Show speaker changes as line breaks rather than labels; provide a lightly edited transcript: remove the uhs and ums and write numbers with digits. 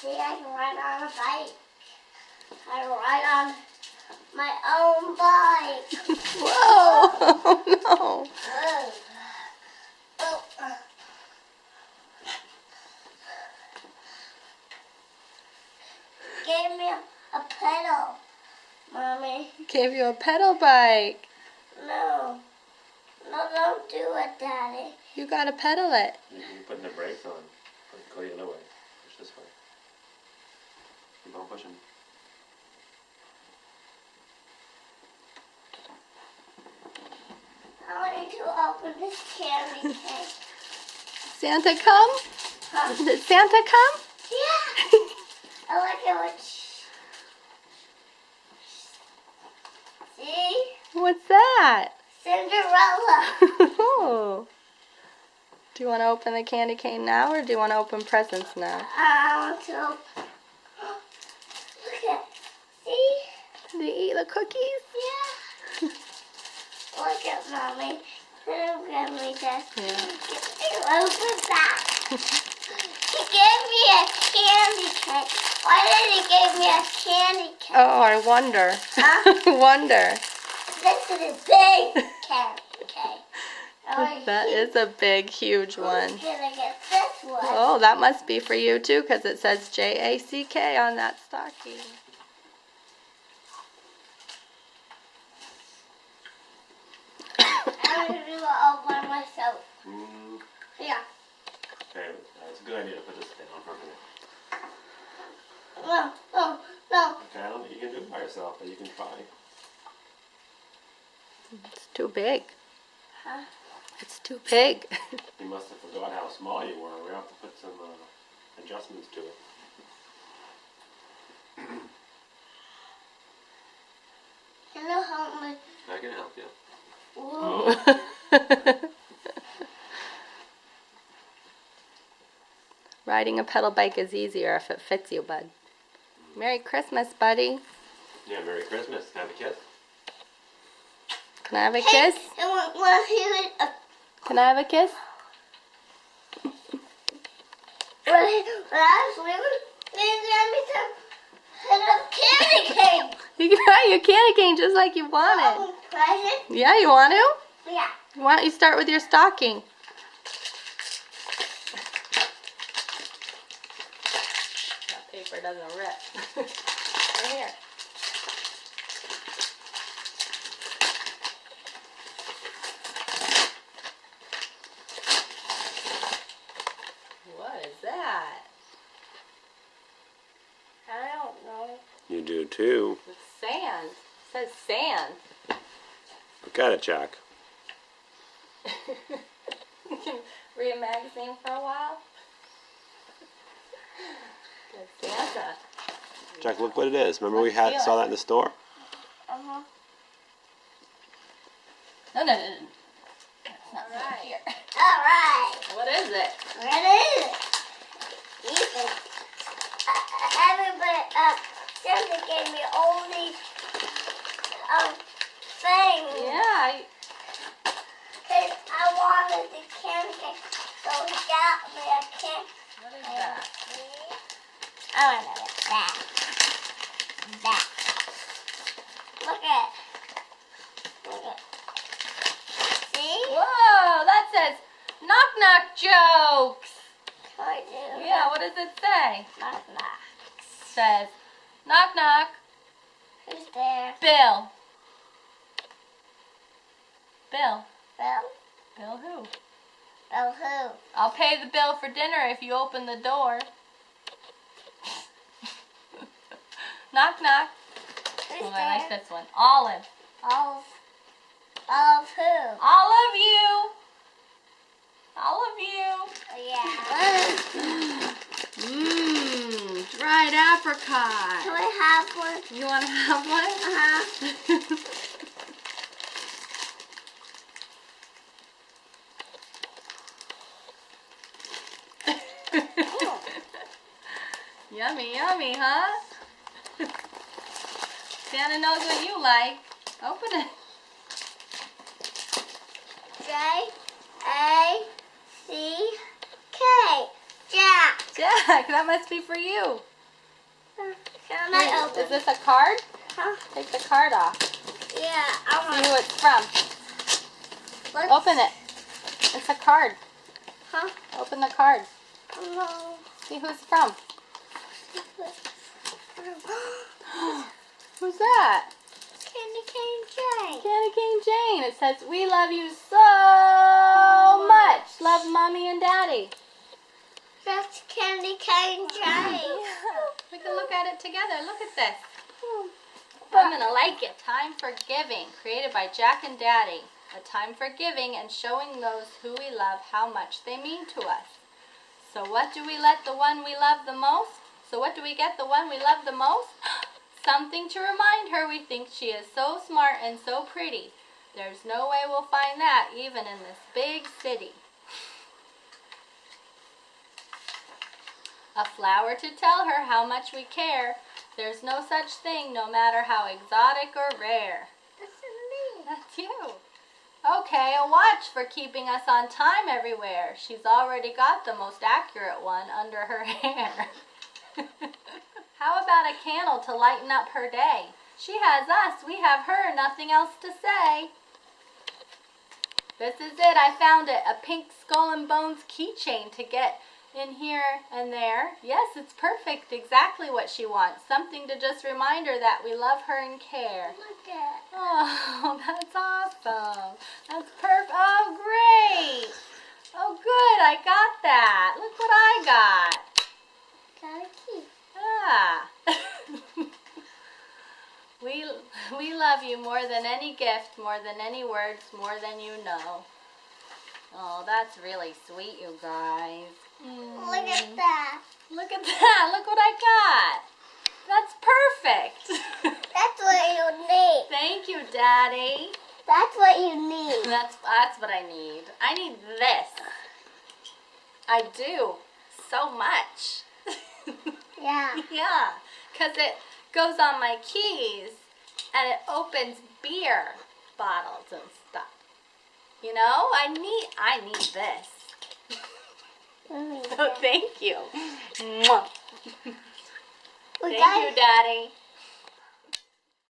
See, I can ride on a bike. I ride on my own bike.
Whoa! Oh no!
Gave me a pedal, Mommy.
Gave you a pedal bike.
No. No, don't do it, Daddy.
You gotta pedal it.
You're putting the brakes on. Go the other way. Push this way. Keep on pushing.
I want to open this candy cane.
Santa come?
Huh?
Did Santa come?
Yeah. I like it when See?
What's that?
Cinderella.
Oh. Do you want to open the candy cane now, or do you want to open presents now?
I want to open. Look at See?
Do you eat the cookies?
Yeah. Look at Mommy. Look at me, Dad.
Yeah.
Open that. He gave me a candy cane. Why did he give me a candy cane?
Oh, I wonder.
Huh?
Wonder.
This is a big candy cane.
That is a big, huge one.
Who's gonna get this one?
Oh, that must be for you too, because it says J-A-C-K on that stocking.
I'm gonna do it all by myself. Yeah.
Okay, it's a good idea to put this down for a minute.
No, no, no.
Okay, I don't think you can do it by yourself, but you can try.
It's too big.
Huh?
It's too big.
You must have forgot how small you were. We have to put some adjustments to it.
Can you help me?
I can help you.
Ooh.
Riding a pedal bike is easier if it fits you, bud. Merry Christmas, buddy.
Yeah, Merry Christmas. Have a kiss.
Can I have a kiss?
Hey, want to hear it?
Can I have a kiss?
When I was leaving, they gave me some candy cane.
You can buy your candy cane just like you wanted.
Oh, present?
Yeah, you want to?
Yeah.
Why don't you start with your stocking? That paper doesn't rip. Right here. What is that?
I don't know.
You do too.
It's sand. It says sand.
Look at it, Jack.
You can read a magazine for a while. Good Santa.
Jack, look what it is. Remember we saw that in the store?
Uh-huh.
No. It's not
All right.
here.
All right.
What is it?
What is it? Ethan. Everybody, Santa gave me all these things.
Yeah.
Because I wanted the candy cane, so he got me a candy.
What is that?
I want to get that. That. Look at it. Look at it. See?
Whoa, that says knock knock jokes.
I do.
Yeah, what does it say?
Knock, knock.
Says knock knock,
Who's there?
Bill. Bill.
Bill?
Bill who?
Bill who?
I'll pay the bill for dinner if you open the door. Knock knock.
Who's
Oh,
there?
I like this one. Olive.
All of who?
All of you. All of you.
Yeah.
Mmm, dried apricot.
Can we have one?
You want to have one?
Uh-huh.
Yummy, yummy, huh? Santa knows what you like. Open it.
J-A-C-K. Jack.
Jack, that must be for you.
Can I
Is
open?
this a card?
Huh?
Take the card off.
Yeah, I
See
want.
who it's from.
Let's,
Open it. It's a card.
Huh?
Open the card.
No.
See who it's from. Who's that?
Candy cane Jane.
Candy Cane Jane. It says, "We love you so much. Love Mommy and Daddy."
That's Candy cane Jane.
We can look at it together. Look at this. I'm going to like it. Time for Giving, created by Jack and Daddy. A time for giving and showing those who we love how much they mean to us. So what do we let the one we love the most? So what do we get the one we love the most? Something to remind her we think she is so smart and so pretty. There's no way we'll find that even in this big city. A flower to tell her how much we care. There's no such thing, no matter how exotic or rare.
That's me.
That's you. Okay, a watch for keeping us on time everywhere. She's already got the most accurate one under her hair. How about a candle to lighten up her day? She has us, we have her, nothing else to say. This is it, I found it. A pink Skull and Bones keychain to get in here and there. Yes, it's perfect, exactly what she wants. Something to just remind her that we love her and care.
Look at.
Oh, that's awesome. That's perfect. Oh, great. Oh, good, I got that. Look what I got.
Got a key.
Ah. We love you more than any gift, more than any words, more than you know. Oh, that's really sweet, you guys.
Look at that.
Look at that. Look what I got. That's perfect.
That's what you need.
Thank you, Daddy.
That's what you need.
That's what I need. I need this. I do. So much.
Yeah.
Yeah, because it goes on my keys and it opens beer bottles and stuff. You know, I need this. So thank you. Mwah.
We
Thank
got
you, Daddy.